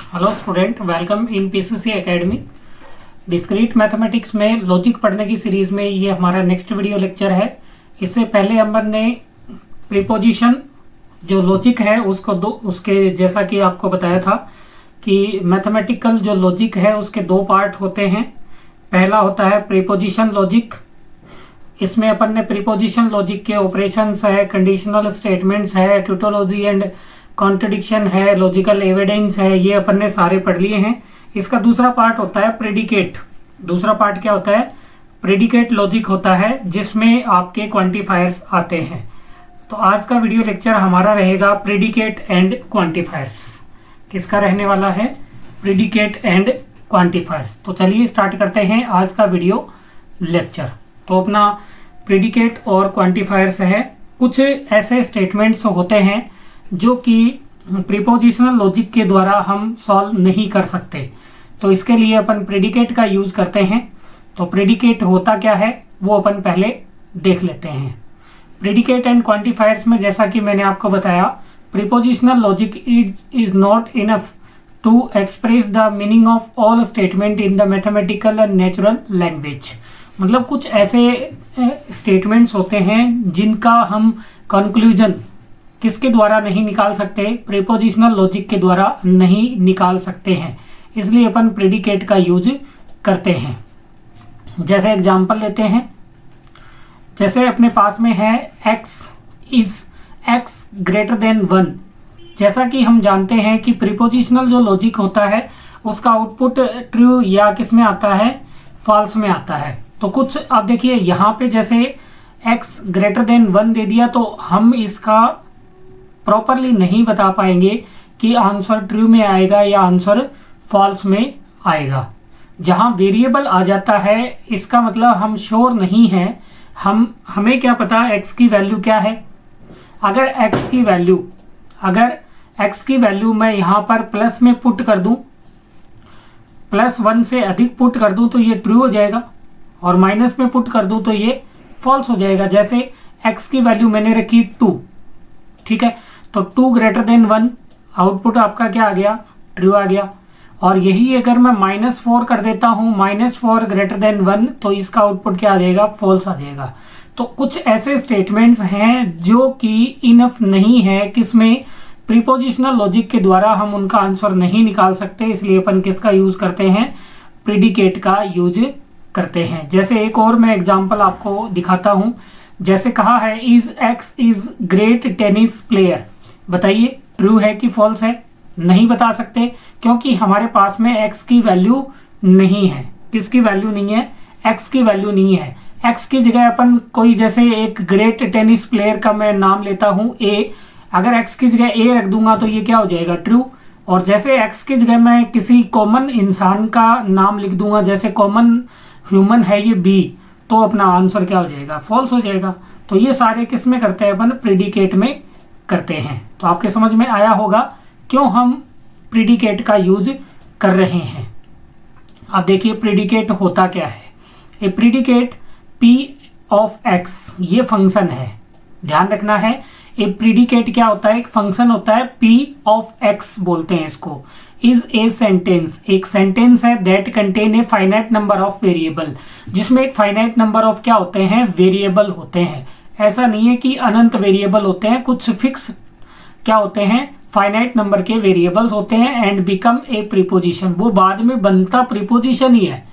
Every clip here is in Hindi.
Hello student, welcome in PCC academy. Discrete mathematics में लॉजिक पढ़ने की सीरीज में ये हमारा नेक्स्ट वीडियो लेक्चर है। इससे पहले अपन ने प्रीपोजिशन जो लॉजिक है उसके जैसा कि आपको बताया था कि मैथमेटिकल जो लॉजिक है उसके दो पार्ट होते हैं। पहला होता है प्रीपोजिशन लॉजिक। इसमें अपन ने प्रीपोजिशन लॉजिक के ऑपरेशंस है, कंडीशनल स्टेटमेंट्स है, टोटोलॉजी एंड कॉन्ट्रडिक्शन है, लॉजिकल एविडेंस है, ये अपन ने सारे पढ़ लिए हैं। इसका दूसरा पार्ट होता है प्रेडिकेट। दूसरा पार्ट क्या होता है? प्रेडिकेट लॉजिक होता है जिसमें आपके क्वांटिफायर्स आते हैं। तो आज का वीडियो लेक्चर हमारा रहेगा प्रेडिकेट एंड क्वांटिफायर्स। किसका रहने वाला है? Predicate and quantifiers. तो चलिए स्टार्ट करते हैं आज का वीडियो लेक्चर। तो अपना प्रेडिकेट और क्वांटिफायर्स है, कुछ ऐसे स्टेटमेंट्स होते हैं जो कि प्रीपोजिशनल लॉजिक के द्वारा हम सॉल्व नहीं कर सकते। तो इसके लिए अपन प्रेडिकेट का यूज करते हैं। तो प्रेडिकेट होता क्या है वो अपन पहले देख लेते हैं। प्रेडिकेट एंड क्वांटिफायर्स में जैसा कि मैंने आपको बताया, prepositional logic is not enough to express the meaning of all statement in the mathematical and natural language. मतलब कुछ ऐसे स्टेटमेंट्स होते हैं जिनका हम कंक्लूजन किसके द्वारा नहीं निकाल सकते? प्रीपोजिशनल लॉजिक के द्वारा नहीं निकाल सकते हैं, इसलिए अपन प्रेडिकेट का यूज करते हैं। जैसे एग्जांपल लेते हैं, जैसे अपने पास में है x ग्रेटर देन 1। जैसा कि हम जानते हैं कि प्रीपोजिशनल जो लॉजिक होता है उसका आउटपुट ट्रू या किस में आता है? फॉल्स में आता है। तो कुछ अब देखिए यहाँ पे जैसे x ग्रेटर देन 1 दे दिया तो हम इसका प्रॉपरली नहीं बता पाएंगे कि आंसर ट्रू में आएगा या आंसर फॉल्स में आएगा। जहां वेरिएबल आ जाता है इसका मतलब हम श्योर नहीं है, हमें क्या पता x की वैल्यू क्या है। अगर x की वैल्यू मैं यहाँ पर प्लस में पुट कर दूं, +1 से अधिक पुट कर दूं तो ये ट्रू हो जाएगा, और माइनस में पुट कर दूं तो ये फॉल्स हो जाएगा। जैसे x की वैल्यू मैंने रखी 2, ठीक है, तो 2 ग्रेटर देन 1 आउटपुट आपका क्या आ गया? ट्रू आ गया। और यही अगर मैं -4 कर देता हूं, -4 ग्रेटर देन 1, तो इसका आउटपुट क्या आ जाएगा? फॉल्स आ जाएगा। तो कुछ ऐसे स्टेटमेंट्स हैं जो कि इनफ नहीं है, किसमें? प्रीपोजिशनल लॉजिक के द्वारा हम उनका आंसर नहीं निकाल सकते, इसलिए अपन किसका यूज करते हैं? प्रेडिकेट का यूज करते हैं। जैसे एक और मैं एग्जांपल आपको दिखाता हूं। जैसे कहा है is x is great tennis player. बताइए ट्रू है कि फॉल्स है? नहीं बता सकते क्योंकि हमारे पास में x की वैल्यू नहीं है। किसकी वैल्यू नहीं है? x की वैल्यू नहीं है। x की जगह अपन कोई जैसे एक ग्रेट टेनिस प्लेयर का मैं नाम लेता हूं a, अगर x की जगह a रख दूंगा तो ये क्या हो जाएगा? ट्रू। और जैसे x की जगह मैं किसी कॉमन इंसान का नाम लिख दूंगा, जैसे कॉमन ह्यूमन है ये b, तो अपना आंसर क्या हो जाएगा? फॉल्स हो जाएगा। तो ये सारे किस में करते हैं? अपन प्रेडिकेट में करते हैं। तो आपके समझ में आया होगा क्यों हम प्रेडिकेट का यूज कर रहे हैं। अब देखिए प्रेडिकेट होता क्या है। ए प्रेडिकेट p ऑफ x ये फंक्शन है, ध्यान रखना है। ए प्रेडिकेट क्या होता है? एक फंक्शन होता है, p ऑफ x बोलते हैं इसको। इज ए सेंटेंस, एक सेंटेंस है that contain a finite number of variable, जिसमें एक फाइनाइट नंबर ऑफ क्या होते हैं? वेरिएबल होते हैं। ऐसा नहीं है कि अनंत वेरिएबल होते हैं, कुछ फिक्स क्या होते हैं? फाइनाइट नंबर के वेरिएबल्स होते हैं। एंड बिकम ए प्रीपोजिशन, वो बाद में बनता प्रीपोजिशन ही है।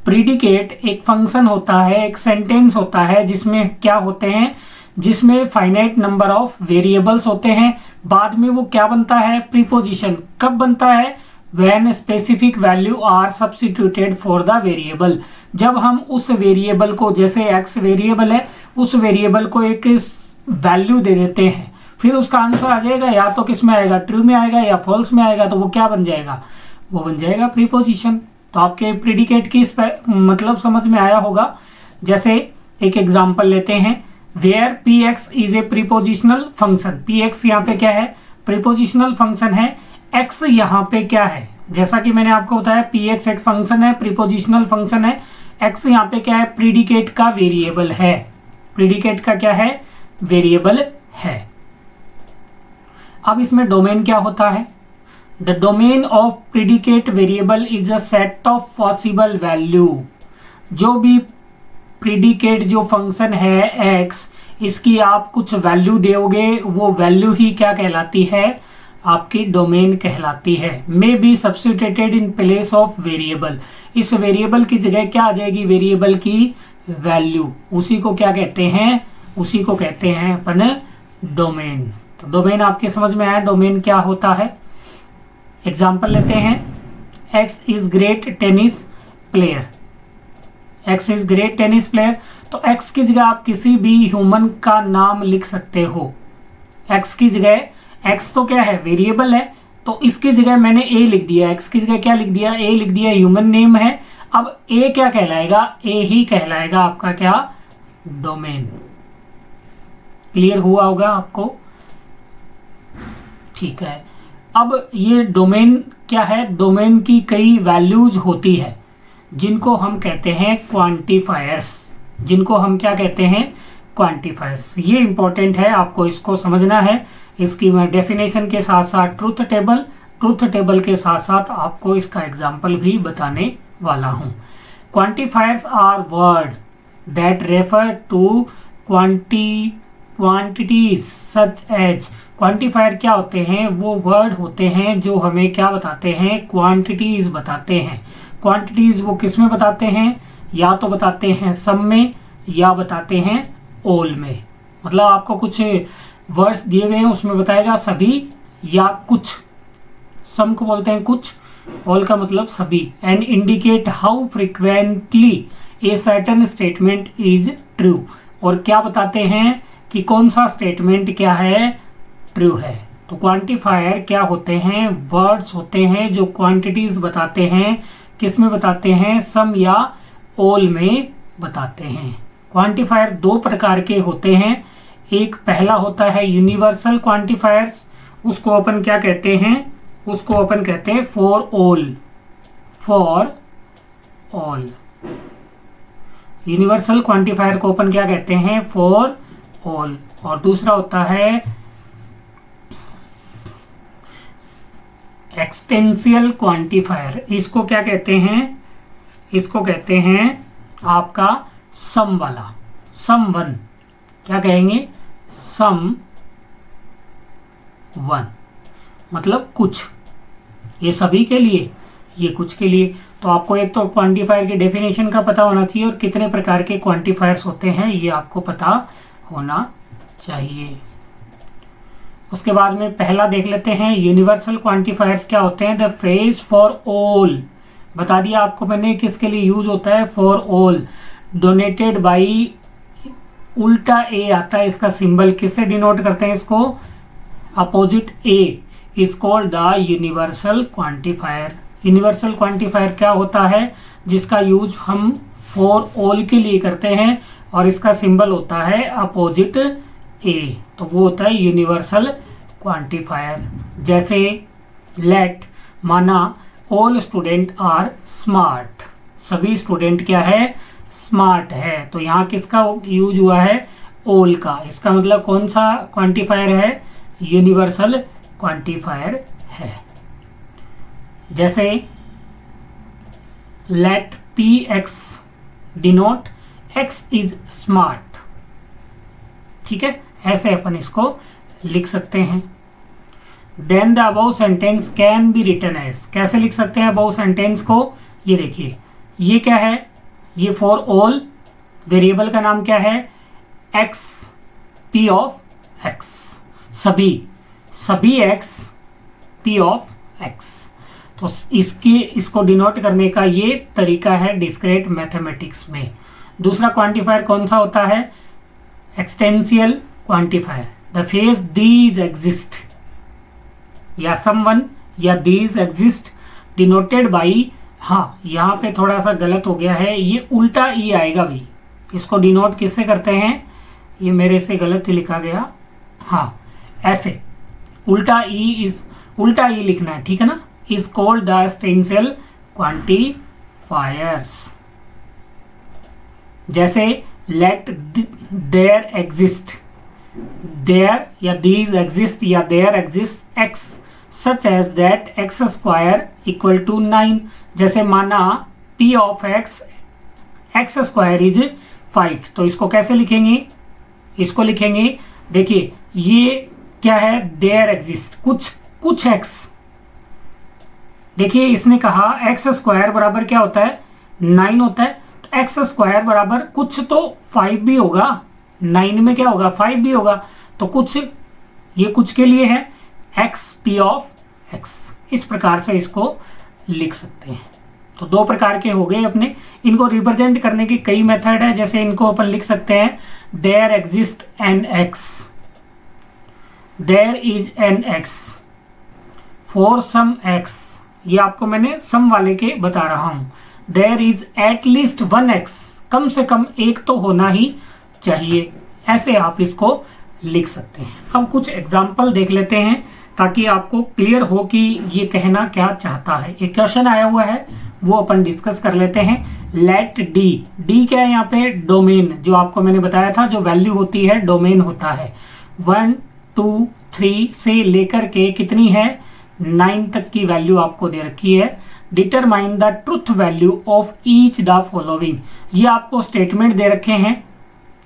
प्रेडिकेट एक फंक्शन होता है, एक सेंटेंस होता है जिसमें क्या होते हैं? जिसमें फाइनाइट नंबर ऑफ वेरिएबल्स होते हैं। बाद में वो क्या बनता है? प्रीपोजिशन। कब बनता है? When specific value are substituted for the variable, जब हम उस वेरिएबल को, जैसे x वेरिएबल है, उस वेरिएबल को एक वैल्यू दे देते हैं, फिर उसका आंसर आ जाएगा या तो किस में आएगा? ट्रू में आएगा या फॉल्स में आएगा। तो वो क्या बन जाएगा? वो बन जाएगा प्रीपोजिशन। तो आपके प्रेडिकेट की मतलब समझ में आया होगा। जैसे एक एग्जांपल लेते हैं, where px is a prepositional function. px यहाँ पे क्या है? प्रीपोजिशनल फंक्शन है। x यहाँ पे क्या है? जैसा कि मैंने आपको बताया px एक फंक्शन है, प्रीपोजिशनल फंक्शन है। x यहाँ पे क्या है? प्रेडिकेट का वेरिएबल है। प्रेडिकेट का क्या है? वेरिएबल है। अब इसमें डोमेन क्या होता है? The domain of predicate variable is a set of possible value. जो भी प्रीडिकेट जो फंक्शन है x, इसकी आप कुछ वैल्यू दोगे, वो वैल्यू ही क्या कहलाती है, आपकी डोमेन कहलाती है। May be substituted in place of variable, इस वेरिएबल की जगह क्या आ जाएगी, वेरिएबल की वैल्यू, उसी को क्या कहते हैं, उसी को कहते हैं अपन डोमेन। तो डोमेन आपके समझ में आया डोमेन क्या होता है। एग्जाम्पल लेते हैं, x is great tennis player, x is great tennis player. तो एक्स की जगह आप किसी भी ह्यूमन का नाम लिख सकते हो। एक्स की जगह, एक्स तो क्या है, वेरिएबल है, तो इसकी जगह मैंने ए लिख दिया, एक्स की जगह क्या लिख दिया, ए लिख दिया, ह्यूमन नेम है। अब ए क्या कहलाएगा, ए ही कहलाएगा आपका क्या, डोमेन। क्लियर हुआ होगा आपको, ठीक है। अब ये डोमेन क्या है, डोमेन की कई वैल्यूज होती है जिनको हम कहते हैं क्वांटिफायर्स, जिनको हम क्या कहते हैं, क्वांटिफायर्स। ये इंपॉर्टेंट है, आपको इसको समझना है। इसकी मैं डेफिनेशन के साथ साथ ट्रूथ टेबल के साथ साथ आपको इसका एग्जाम्पल भी बताने वाला हूँ। Quantifiers are word that refer to quantities such as. Quantifier क्या होते हैं, वो वर्ड होते हैं जो हमें क्या बताते हैं, क्वांटिटीज बताते हैं। क्वांटिटीज वो किस में बताते हैं, या तो बताते हैं सम में, या बताते हैं ऑल में। मतलब आपको कुछ वर्ड्स दिए हुए हैं, उसमें बताएगा सभी या कुछ। सम को बोलते हैं कुछ, ऑल का मतलब सभी। And indicate how frequently a certain statement is true. और क्या बताते हैं कि कौन सा स्टेटमेंट क्या है, ट्रू है। तो क्वांटिफायर क्या होते हैं, वर्ड्स होते हैं जो क्वांटिटीज बताते हैं। किस में बताते हैं, सम या ऑल में बताते हैं। क्वांटिफायर दो प्रकार के होते हैं। एक पहला होता है यूनिवर्सल क्वांटिफायर्स, उसको अपन क्या कहते हैं, उसको अपन कहते हैं for all, for all. Universal quantifier को अपन क्या कहते हैं, फॉर ऑल। और दूसरा होता है एक्सटेंशियल क्वांटिफायर, इसको क्या कहते हैं, इसको कहते हैं आपका सम वाला, सम वन। क्या कहेंगे, सम वन, मतलब कुछ, ये सभी के लिए, ये कुछ के लिए। तो आपको एक तो क्वांटिफायर की डेफिनेशन का पता होना चाहिए और कितने प्रकार के क्वांटिफायर्स होते हैं ये आपको पता होना चाहिए। उसके बाद में पहला देख लेते हैं, यूनिवर्सल क्वांटिफायर्स क्या होते हैं। द फ्रेज फॉर ऑल, बता दिया आपको मैंने किसके लिए यूज होता है, फॉर ऑल। डोनेटेड बाई, उल्टा ए आता है इसका सिंबल, किससे डिनोट करते हैं इसको, opposite A, is called the universal quantifier. Universal quantifier क्या होता है, जिसका यूज हम फॉर ऑल के लिए करते हैं और इसका सिंबल होता है अपोजिट ए, तो वो होता है यूनिवर्सल क्वांटिफायर। जैसे लेट, माना ऑल स्टूडेंट आर स्मार्ट, सभी स्टूडेंट क्या है, स्मार्ट है। तो यहाँ किसका यूज हुआ है, ऑल का। इसका मतलब कौन सा क्वांटिफायर है, यूनिवर्सल क्वांटिफायर है। जैसे let p x denote x is smart, ठीक है, ऐसे अपन इसको लिख सकते हैं। Then the above sentence can be written as, कैसे लिख सकते हैं अबव सेंटेंस को, ये देखिए, ये क्या है, ये फॉर ऑल, वेरिएबल का नाम क्या है, एक्स, पी ऑफ एक्स, सभी एक्स, पी ऑफ एक्स। तो इसको डिनोट करने का ये तरीका है डिस्क्रीट मैथमेटिक्स में। दूसरा क्वांटिफायर कौन सा होता है, existential quantifier. The phrase these exist, या समवन या दीज एग्जिस्ट डिनोटेड बाई, हाँ यहाँ पे थोड़ा सा गलत हो गया है, ये उल्टा ई आएगा भाई। इसको डिनोट किससे करते हैं, ये मेरे से गलत ही लिखा गया, हाँ ऐसे उल्टा ई लिखना है, ठीक है ना। Is called the existential quantifiers. जैसे लेट देयर एग्जिस्ट, देयर या दीज एग्जिस्ट या there exist X such as that X square equal to 9। जैसे माना p of X square is 5, तो इसको कैसे लिखेंगे? इसको लिखेंगे, देखिए ये क्या है, देयर एग्जिस्ट कुछ एक्स। देखिए इसने कहा एक्स स्क्वायर बराबर क्या होता है, 9 होता है, तो एक्स स्क्वायर बराबर कुछ तो 5 भी होगा, 9 में क्या होगा, 5 भी होगा, तो कुछ, ये कुछ के लिए है एक्स पी ऑफ एक्स। इस प्रकार से इसको लिख सकते हैं। तो दो प्रकार के हो गए अपने। इनको रिप्रेजेंट करने के कई मेथड है, जैसे इनको अपन लिख सकते हैं there exist an X, there is an X for some X, ये आपको मैंने सम वाले के बता रहा हूं। There is at least 1 X, कम से कम एक तो होना ही चाहिए, ऐसे आप इसको लिख सकते हैं। अब कुछ एग्जाम्पल देख लेते हैं ताकि आपको क्लियर हो कि ये कहना क्या चाहता है। एक क्वेश्चन आया हुआ है, वो अपन डिस्कस कर लेते हैं। लेट डी क्या है यहाँ पे, डोमेन, जो आपको मैंने बताया था, जो वैल्यू होती है डोमेन होता है। 1 2 3 से लेकर के कितनी है, 9 तक की वैल्यू आपको दे रखी है। Determine the truth value of each the following, ये आपको स्टेटमेंट दे रखे हैं,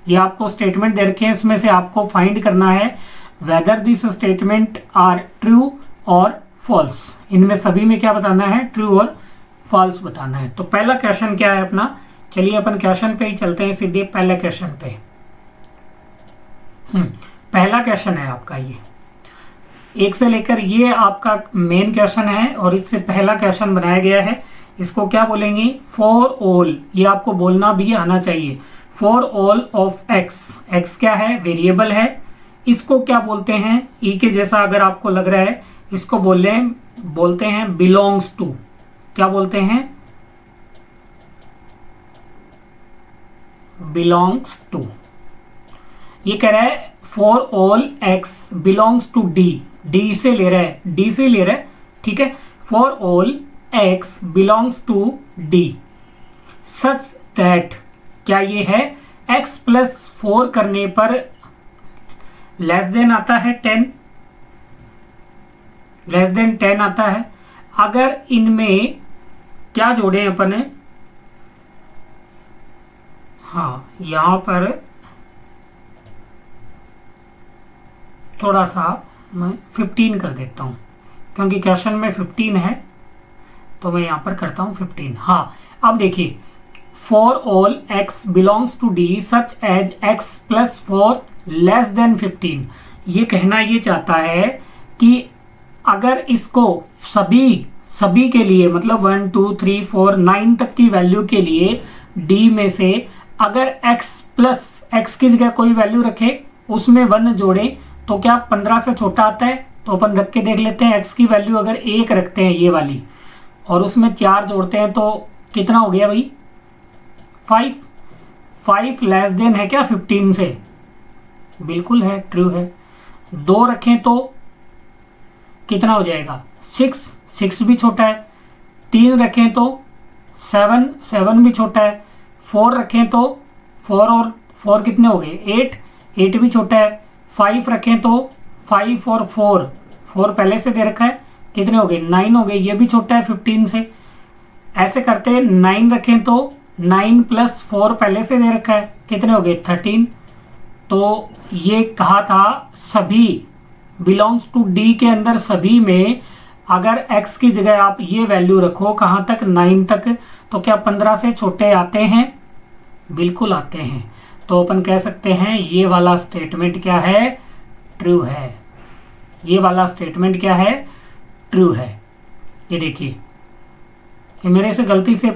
ये आपको स्टेटमेंट दे रखे हैं, इसमें से आपको फाइंड करना है whether this statement are true और फॉल्स। इनमें सभी में क्या बताना है, ट्रू और फॉल्स बताना है। तो पहला क्वेश्चन क्या है अपना, चलिए अपन क्वेश्चन पे ही चलते हैं सीधे, पहले क्वेश्चन पे। पहला क्वेश्चन है आपका ये, 1 से लेकर ये आपका मेन क्वेश्चन है, और इससे पहला क्वेश्चन बनाया गया है। इसको क्या बोलेंगे, फॉर ऑल, ये आपको बोलना भी आना चाहिए। For all of x, x क्या है, वेरिएबल है, इसको क्या बोलते हैं, ई के जैसा अगर आपको लग रहा है, इसको बोलते हैं बिलोंग्स टू। क्या बोलते हैं, बिलोंग्स टू। ये कह रहा है for all x belongs to d, d से ले रहा है, डी से ले रहा है, ठीक है। For all x belongs to d such that, क्या ये है, x प्लस 4 करने पर लेस देन आता है 10, लेस देन 10 आता है। अगर इनमें क्या जोड़े अपन, हाँ यहां पर थोड़ा सा मैं 15 कर देता हूं, क्योंकि क्वेश्चन में 15 है, तो मैं यहां पर करता हूं 15। हाँ अब देखिए, for all x belongs to d such as x plus 4 less than 15, ये कहना ये चाहता है कि अगर इसको सभी के लिए, मतलब 1 2 3 4 9 तक की वैल्यू के लिए डी में से अगर x प्लस एक्स की जगह कोई वैल्यू रखे, उसमें 1 जोड़े, तो क्या 15 से छोटा आता है? तो अपन रख के देख लेते हैं। x की वैल्यू अगर 1 रखते हैं ये वाली, और उसमें 4 जोड़ते हैं, तो कितना हो गया भाई, 5 लेस देन है क्या 15 से, बिल्कुल है, ट्रू है। 2 रखें तो कितना हो जाएगा, 6 भी छोटा है। 3 रखें तो 7 भी छोटा है। 4 रखें तो 4 और 4 कितने हो गए, 8 भी छोटा है। 5 रखें तो 5 और 4 पहले से दे रखा है, कितने हो गए, 9 हो गए, ये भी छोटा है 15 से। ऐसे करते हैं, 9 रखें तो 9 प्लस 4 पहले से दे रखा है, कितने हो गए, 13। तो ये कहा था सभी बिलोंग्स टू डी के अंदर सभी में अगर x की जगह आप ये वैल्यू रखो, कहाँ तक, 9 तक, तो क्या 15 से छोटे आते हैं, बिल्कुल आते हैं। तो अपन कह सकते हैं ये वाला स्टेटमेंट क्या है, ट्रू है। ये वाला स्टेटमेंट क्या है, ट्रू है। ये देखिए, ये मेरे से गलती से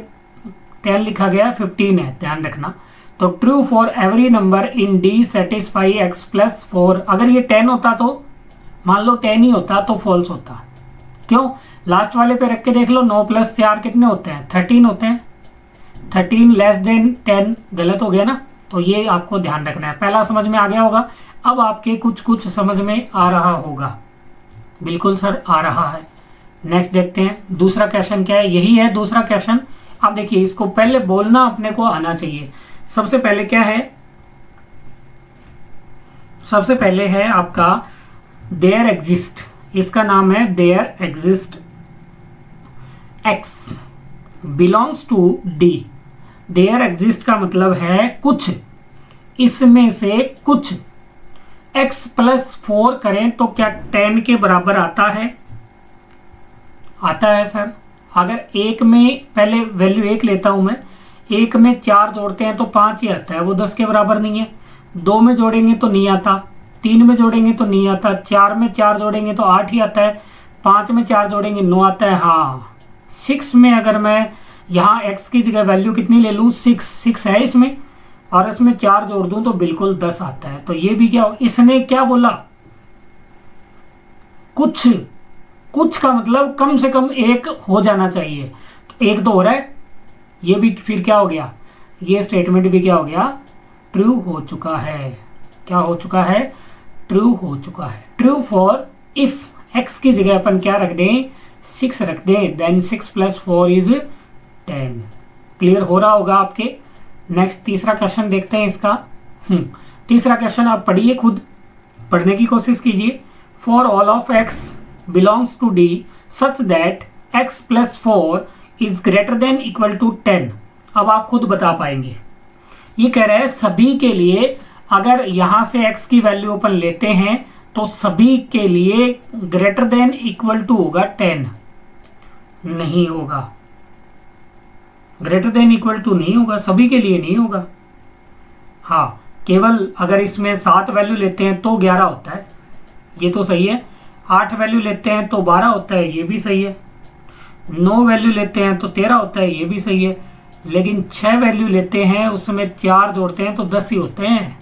10 लिखा गया, 15 है, ध्यान रखना। तो true for every number in D satisfy x plus 4। अगर ये 10 होता, तो मान लो 10 ही होता तो फॉल्स होता। क्यों, लास्ट वाले पे रख के देख लो, 9 प्लस 4 कितने होते हैं, 13 होते हैं। 13 लेस देन 10 गलत हो गया ना, तो ये आपको ध्यान रखना है। पहला समझ में आ गया होगा, अब आपके कुछ समझ में आ रहा होगा। बिल्कुल सर आ रहा है। नेक्स्ट देखते हैं, दूसरा क्वेश्चन क्या है, यही है दूसरा क्वेश्चन। अब देखिए, इसको पहले बोलना अपने को आना चाहिए। सबसे पहले क्या है, सबसे पहले है आपका देयर एग्जिस्ट। इसका नाम है there exist x belongs to d। There exist का मतलब है कुछ, इसमें से कुछ x प्लस 4 करें तो क्या 10 के बराबर आता है? आता है सर। अगर एक में, पहले वैल्यू 1 लेता हूं मैं, एक में 4 जोड़ते हैं तो 5 ही आता है, वो 10 के बराबर नहीं है। 2 में जोड़ेंगे तो नहीं आता, 3 में जोड़ेंगे तो नहीं आता, 4 में 4 जोड़ेंगे तो 8 ही आता है, 5 में 4 जोड़ेंगे 9 आता है। हाँ, 6 में अगर मैं यहाँ x की जगह वैल्यू कितनी ले लूँ, 6 है इसमें, और इसमें 4 जोड़ दूं तो बिल्कुल 10 आता है। तो ये भी क्या, इसने क्या बोला, कुछ। कुछ का मतलब कम से कम एक हो जाना चाहिए, तो एक तो हो रहा है, ये भी फिर क्या हो गया, ये स्टेटमेंट भी क्या हो गया, ट्रू हो चुका है। क्या हो चुका है? ट्रू हो चुका है। ट्रू फॉर इफ x की जगह अपन क्या रख दें, 6 रख दें, देन 6 + 4 = 10। क्लियर हो रहा होगा आपके। नेक्स्ट तीसरा क्वेश्चन देखते हैं इसका। तीसरा क्वेश्चन आप पढ़िए, खुद पढ़ने की कोशिश कीजिए। For all of x belongs to d such that x + 4 is greater than equal to 10। अब आप खुद बता पाएंगे। ये कह रहे हैं सभी के लिए, अगर यहां से x की वैल्यू अपन लेते हैं तो सभी के लिए ग्रेटर देन इक्वल टू होगा 10। नहीं होगा, ग्रेटर देन इक्वल टू नहीं होगा, सभी के लिए नहीं होगा। हाँ, केवल अगर इसमें 7 वैल्यू लेते हैं तो 11 होता है, ये तो सही है। 8 वैल्यू लेते हैं तो 12 होता है, ये भी सही है। 9 वैल्यू लेते हैं तो 13 होता है, ये भी सही है। लेकिन 6 वैल्यू लेते हैं, उसमें 4 जोड़ते हैं तो 10 ही होते हैं।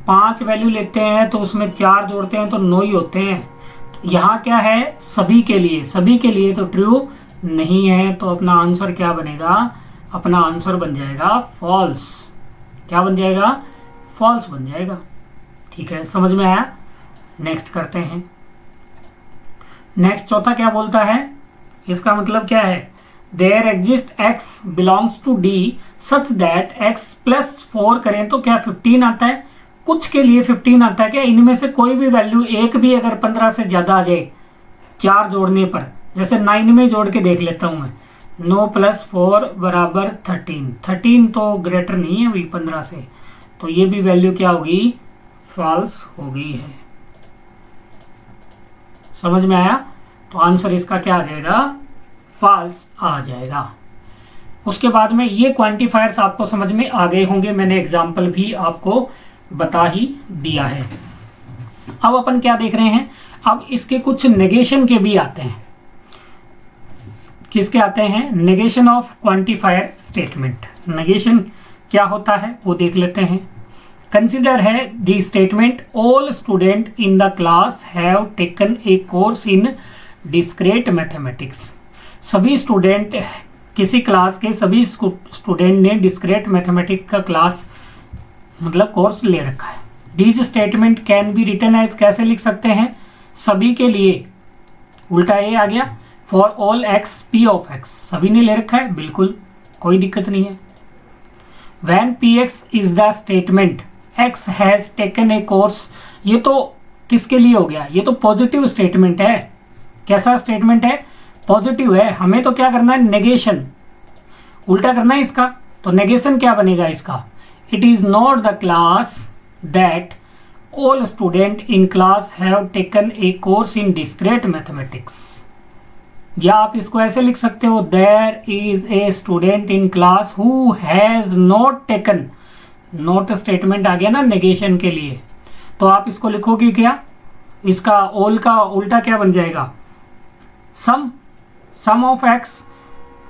5 वैल्यू लेते हैं तो उसमें 4 जोड़ते हैं तो 9 ही होते हैं। तो यहाँ क्या है, सभी के लिए, सभी के लिए तो ट्रू नहीं है। तो अपना आंसर क्या बनेगा, अपना आंसर बन जाएगा फॉल्स। क्या बन जाएगा? फॉल्स बन जाएगा। ठीक है, समझ में आया। नेक्स्ट करते हैं। नेक्स्ट चौथा क्या बोलता है, इसका मतलब क्या है, there exist x belongs to d such that x + 4 करें तो क्या 15 आता है? कुछ के लिए 15 आता है क्या? इनमें से कोई भी वैल्यू, एक भी अगर 15 से ज्यादा आ जाए 4 जोड़ने पर, जैसे 9 में जोड़ के देख लेता हूं मैं, 9 + 4 = 13। 13 तो ग्रेटर नहीं है अभी 15 से, तो ये भी वैल्यू क्या होगी, फॉल्स हो गई है। समझ में आया। तो आंसर इसका क्या आ जाएगा, फॉल्स आ जाएगा। उसके बाद में ये क्वांटिफायर्स आपको समझ में आ गए होंगे, मैंने एग्जाम्पल भी आपको बता ही दिया है। अब अपन क्या देख रहे हैं, अब इसके कुछ नेगेशन के भी आते हैं। किसके आते हैं? Negation of quantifier statement. Negation क्या होता है वो देख लेते हैं। कंसिडर है the statement all student in the class have taken a course in discrete mathematics. सभी स्टूडेंट, किसी क्लास के सभी स्टूडेंट ने डिस्क्रीट मैथमेटिक्स का क्लास मतलब कोर्स ले रखा है। These statement can be written as, कैसे लिख सकते हैं, सभी के लिए, उल्टा ये आ गया, for all x p of x, सभी ने ले रखा है, बिल्कुल कोई दिक्कत नहीं है। When px is the statement x has taken a course, ये तो किसके लिए हो गया, ये तो पॉजिटिव स्टेटमेंट है। कैसा स्टेटमेंट है? पॉजिटिव है। हमें तो क्या करना है, नेगेशन, उल्टा करना है इसका। तो नेगेशन क्या बनेगा इसका, it is not the class that all student in class have taken a course in discrete mathematics. या आप इसको ऐसे लिख सकते हो, there is a student in class who has not taken, not statement आ गया ना नेगेशन के लिए। तो आप इसको लिखोगे क्या, इसका ऑल का उल्टा क्या बन जाएगा, some of x,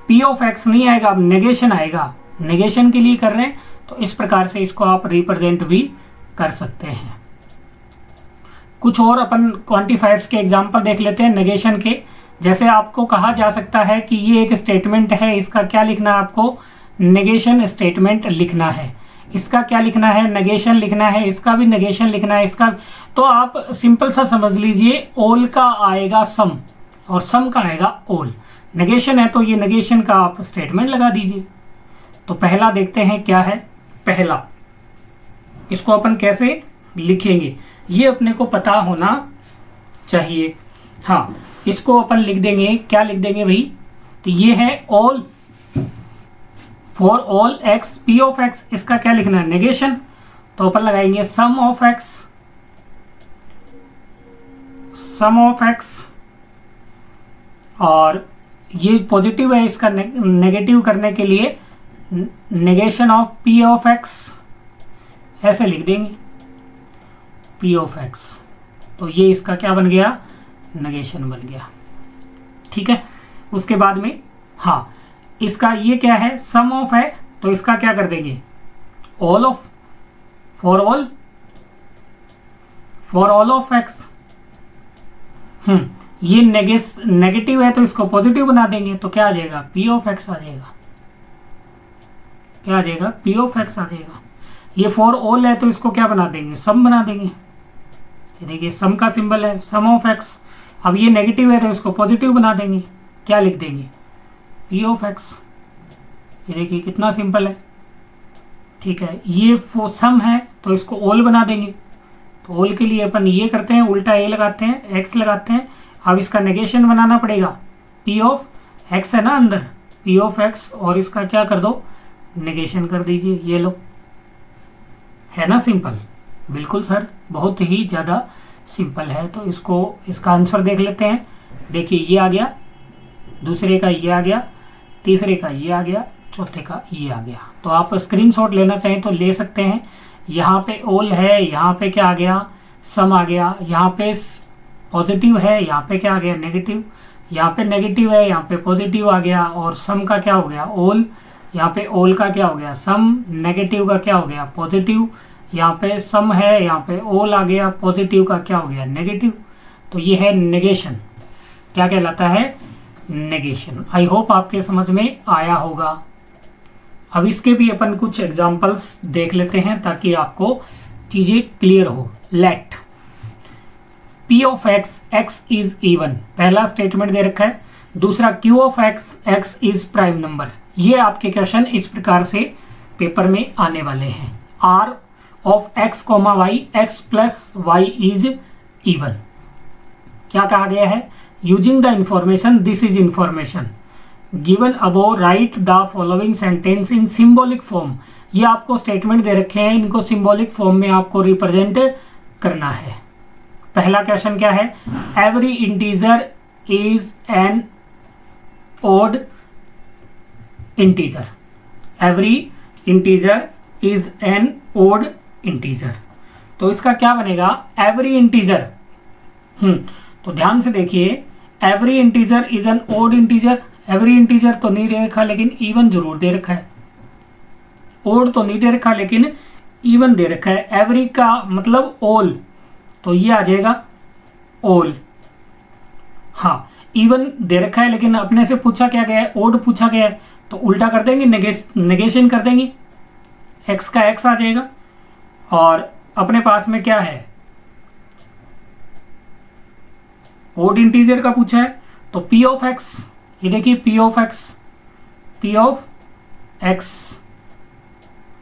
p of x नहीं आएगा, अब नेगेशन आएगा। नेगेशन के लिए कर रहे हैं तो इस प्रकार से इसको आप रिप्रेजेंट भी कर सकते हैं। कुछ और अपन क्वांटिफायर्स के एग्जांपल देख लेते हैं नेगेशन के। जैसे आपको कहा जा सकता है कि ये एक स्टेटमेंट है, इसका क्या लिखना है आपको, नेगेशन स्टेटमेंट लिखना है। इसका क्या लिखना है, नेगेशन लिखना है। इसका भी नेगेशन लिखना है, इसका। तो आप सिंपल सा समझ लीजिए, ऑल का आएगा सम और सम का आएगा ऑल। नेगेशन है तो ये नेगेशन का आप स्टेटमेंट लगा दीजिए। तो पहला देखते हैं क्या है। पहला, इसको अपन कैसे लिखेंगे ये अपने को पता होना चाहिए। हाँ, इसको अपन लिख देंगे, क्या लिख देंगे भाई, तो ये है all, for all X P of X, इसका क्या लिखना है, नेगेशन। तो अपन लगाएंगे some of X, some of X, और ये पॉजिटिव है, इसका नेगेटिव करने के लिए negation of P of X, ऐसे लिख देंगे पी ऑफ एक्स। तो ये इसका क्या बन गया, नेगेशन बन गया। ठीक है, उसके बाद में हाँ, इसका ये क्या है, सम ऑफ है, तो इसका क्या कर देंगे, all of, for all of x. ये नेगेटिव है तो इसको पॉजिटिव बना देंगे, तो क्या आ जाएगा, पी ऑफ एक्स आ जाएगा। क्या आ जाएगा, पी ऑफ एक्स आ जाएगा। ये फॉर ऑल है तो इसको क्या बना देंगे, सम बना देंगे। देखिए सम का सिंबल है, सम ऑफ एक्स। अब ये नेगेटिव है तो इसको पॉजिटिव बना देंगे, क्या लिख देंगे, पी ऑफ एक्स। ये देखिए कितना सिंपल है। ठीक है, ये सम है तो इसको ऑल बना देंगे, तो ऑल के लिए अपन ये करते हैं, उल्टा ए लगाते हैं, एक्स लगाते हैं। अब इसका नेगेशन बनाना पड़ेगा, पी ऑफ एक्स है ना अंदर, पी ऑफ एक्स, और इसका क्या कर दो, नेगेशन कर दीजिए। ये लो, है ना सिंपल, बिल्कुल सर, बहुत ही ज़्यादा सिंपल है। तो इसको, इसका आंसर देख लेते हैं। देखिए ये आ गया, दूसरे का ये आ गया, तीसरे का ये आ गया, चौथे का ये आ गया। तो आप स्क्रीनशॉट लेना चाहें तो ले सकते हैं। यहाँ पे ऑल है, यहाँ पे क्या आ गया, सम आ गया, यहाँ पे पॉजिटिव है, यहाँ पे क्या आ गया, नेगेटिव, यहाँ पे नेगेटिव है, यहाँ पे पॉजिटिव आ गया, और सम का क्या हो गया, ऑल, यहाँ पे ऑल का क्या हो गया, सम, नेगेटिव का क्या हो गया, पॉजिटिव, यहाँ पे सम है, यहाँ पे ऑल आ गया, पॉजिटिव का क्या हो गया, नेगेटिव। तो ये है नेगेशन, क्या कहलाता है, नेगेशन। आई होप आपके समझ में आया होगा। अब इसके भी अपन कुछ एग्जांपल्स देख लेते हैं ताकि आपको चीजें क्लियर हो। Let p of x, x is even, पहला स्टेटमेंट दे रखा है। दूसरा q of x, x is prime number. ये आपके क्वेश्चन इस प्रकार से पेपर में आने वाले हैं। R of x comma y, x plus y is even. क्या कहा गया है, using the information, this is information given above, write the following sentence in symbolic form. ये आपको स्टेटमेंट दे रखे हैं, इनको सिंबॉलिक फॉर्म में आपको रिप्रेजेंट करना है। पहला क्वेश्चन क्या है, every integer is an odd integer, every integer is an odd integer. तो इसका क्या बनेगा, एवरी इंटीजर। तो ध्यान से देखिए, every integer is an odd integer. Every integer तो नहीं दे रखा लेकिन इवन जरूर दे रखा है, ओड तो नहीं दे रखा लेकिन इवन दे रखा है। एवरी का मतलब ऑल, तो ये आ जाएगा ऑल। हाँ, इवन दे रखा है लेकिन अपने से पूछा क्या गया है, ओड पूछा गया है, तो उल्टा कर देंगे, नेगेशन कर देंगे, एक्स का एक्स आ जाएगा। और अपने पास में क्या है, ओड इंटीजर का पूछा है, तो पी ऑफ एक्स, ये देखिए P of x, P of X,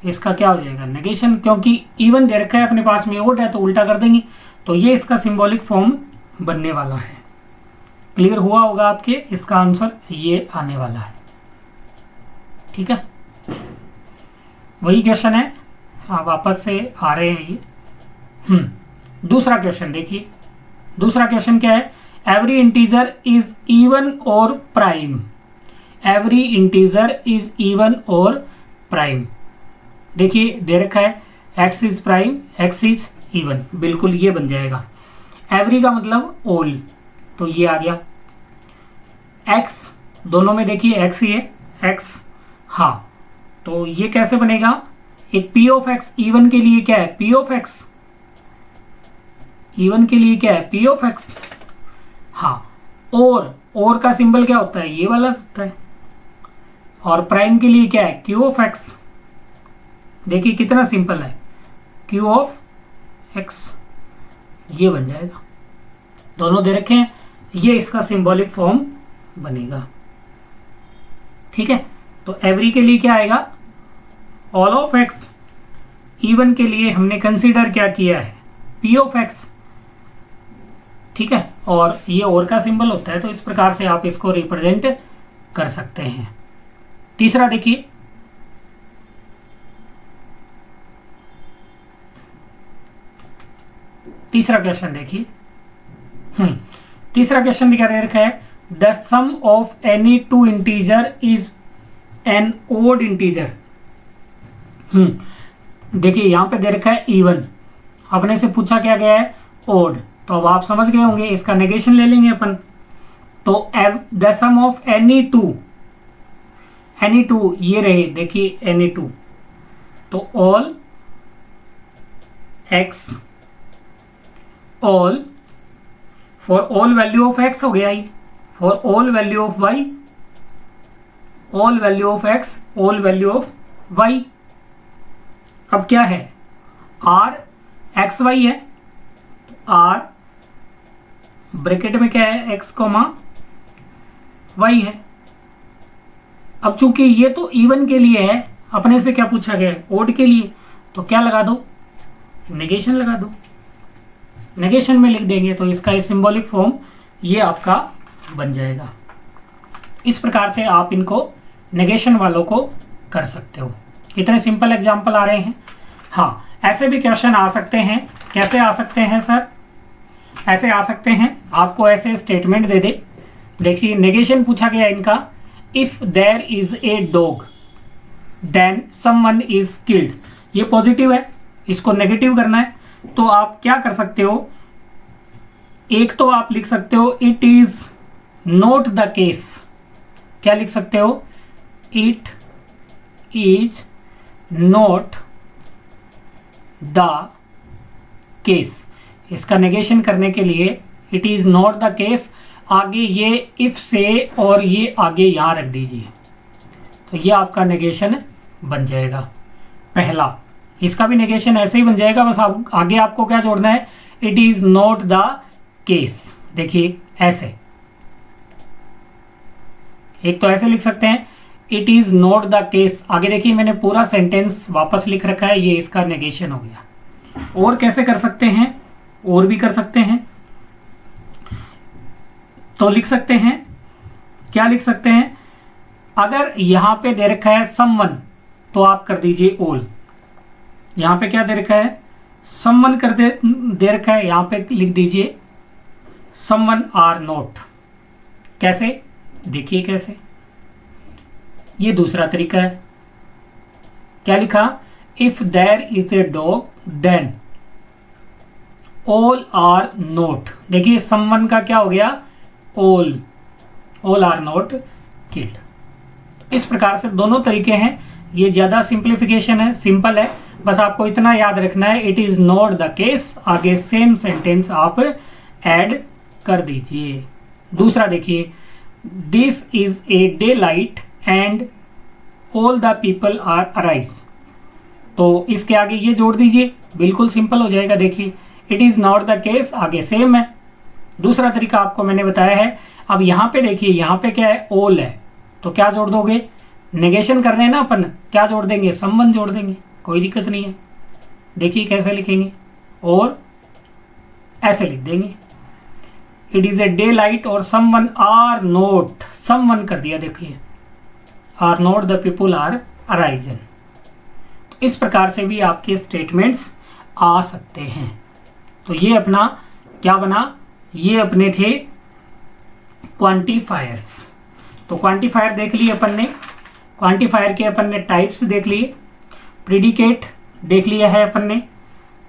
इसका क्या हो जाएगा, नेगेशन, क्योंकि इवन दे रखा है अपने पास में, ओड है तो उल्टा कर देंगे। तो ये इसका सिंबॉलिक फॉर्म बनने वाला है। क्लियर हुआ होगा आपके, इसका आंसर ये आने वाला है। ठीक है, वही क्वेश्चन है, हाँ वापस से आ रहे हैं ये। दूसरा क्वेश्चन देखिए, दूसरा क्वेश्चन क्या है, एवरी इंटीजर इज इवन और prime, every integer is even और प्राइम। देखिए दे रखा है x is prime, x is even, बिल्कुल ये बन जाएगा। एवरी का मतलब ऑल, तो ये आ गया। एक्स, दोनों में देखिए एक्स ही है, एक्स, हाँ, तो ये कैसे बनेगा, एक पी ऑफ एक्स, इवन के लिए क्या है, पी ऑफ एक्स, इवन के लिए क्या है, पी ऑफ एक्स। हाँ, और का सिंबल क्या होता है, ये वाला होता है। और प्राइम के लिए क्या है, क्यू ऑफ एक्स। देखिए कितना सिंपल है, क्यू ऑफ एक्स, ये बन जाएगा। दोनों दे रखे हैं, ये इसका सिंबॉलिक फॉर्म बनेगा। ठीक है, तो एवरी के लिए क्या आएगा, ऑल ऑफ एक्स। इवन के लिए हमने कंसीडर क्या किया है, पी ऑफ एक्स। ठीक है, और ये और का सिंबल होता है, तो इस प्रकार से आप इसको रिप्रेजेंट कर सकते हैं। तीसरा देखिए, तीसरा क्वेश्चन देखिए। तीसरा क्वेश्चन क्या दे रखा है, the sum of any two integer is an odd integer. देखिए यहां पे दे रखा है इवन, अपने से पूछा क्या गया है ओड, तो अब आप समझ गए होंगे, इसका नेगेशन ले लेंगे अपन। तो the sum of any two ये रहे, देखिए एनी टू, तो all x, all for all value of x हो गया ये, for all value of y, all value of x, all value of y. अब क्या है, आर एक्स वाई है, तो आर ब्रैकेट में क्या है, एक्स कोमा वाई है। अब चूंकि ये तो इवन के लिए है, अपने से क्या पूछा गया है, ओड के लिए, तो क्या लगा दो, नेगेशन लगा दो, नेगेशन में लिख देंगे, तो इसका सिंबॉलिक फॉर्म ये आपका बन जाएगा। इस प्रकार से आप इनको नेगेशन वालों को कर सकते हो। कितने सिंपल एग्जाम्पल आ रहे हैं। हाँ, ऐसे भी क्वेश्चन आ सकते हैं। कैसे आ सकते हैं सर, ऐसे आ सकते हैं, आपको ऐसे स्टेटमेंट दे दे, देखिए नेगेशन पूछा गया इनका, if there is a dog then someone is killed. ये पॉजिटिव है, इसको नेगेटिव करना है, तो आप क्या कर सकते हो, एक तो आप लिख सकते हो it is not the case. क्या लिख सकते हो, it is not the case. इसका नेगेशन करने के लिए it is not the case, आगे ये इफ से और ये आगे यहां रख दीजिए, तो ये आपका नेगेशन बन जाएगा पहला। इसका भी नेगेशन ऐसे ही बन जाएगा, बस आप आगे आपको क्या जोड़ना है, it is not the case. देखिए ऐसे, एक तो ऐसे लिख सकते हैं it is not the case, आगे देखिए मैंने पूरा सेंटेंस वापस लिख रखा है, ये इसका नेगेशन हो गया। और कैसे कर सकते हैं, और भी कर सकते हैं, तो लिख सकते हैं, क्या लिख सकते हैं, अगर यहां पे दे रखा है समवन, तो आप कर दीजिए ऑल। यहां पे क्या दे रखा है, समवन कर दे रखा है, यहां पे लिख दीजिए समवन आर नॉट। कैसे, देखिए कैसे, ये दूसरा तरीका है। क्या लिखा, if there is a dog then all are not. देखिए समवन का क्या हो गया, all, all are not killed. इस प्रकार से दोनों तरीके हैं, ये ज्यादा सिंप्लीफिकेशन है, सिंपल है, बस आपको इतना याद रखना है, it is not the case, आगे सेम सेंटेंस आप ऐड कर दीजिए। दूसरा देखिए, this is a daylight and all the people are arise, तो इसके आगे ये जोड़ दीजिए, बिल्कुल सिंपल हो जाएगा। देखिए it is not the case, आगे सेम है। दूसरा तरीका आपको मैंने बताया है। अब यहाँ पे देखिए, यहाँ पे क्या है, ऑल है, तो क्या जोड़ दोगे, नेगेशन कर रहे हैं ना अपन, क्या जोड़ देंगे, समवन जोड़ देंगे, कोई दिक्कत नहीं है। देखिए कैसे लिखेंगे, और ऐसे लिख देंगे, it is a daylight और समवन आर नोट, समवन कर दिया, देखिए are not the people are arisen. इस प्रकार से भी आपके स्टेटमेंट्स आ सकते हैं। तो ये अपना क्या बना, ये अपने थे क्वांटिफायर्स। तो क्वांटिफायर देख लिए अपन ने, क्वांटिफायर के अपन ने टाइप्स देख लिए, प्रीडिकेट देख लिया है अपन ने,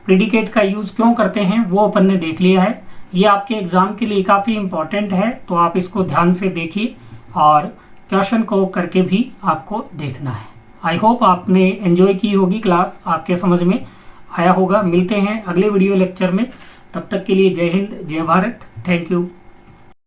प्रीडिकेट का यूज़ क्यों करते हैं वो अपन ने देख लिया है। ये आपके एग्जाम के लिए काफ़ी इंपॉर्टेंट है, तो आप इसको ध्यान से देखिए और क्वेश्चन को करके भी आपको देखना है। आई होप आपने एंजॉय की होगी क्लास, आपके समझ में आया होगा। मिलते हैं अगले वीडियो लेक्चर में, तब तक के लिए जय हिंद, जय भारत, थैंक यू।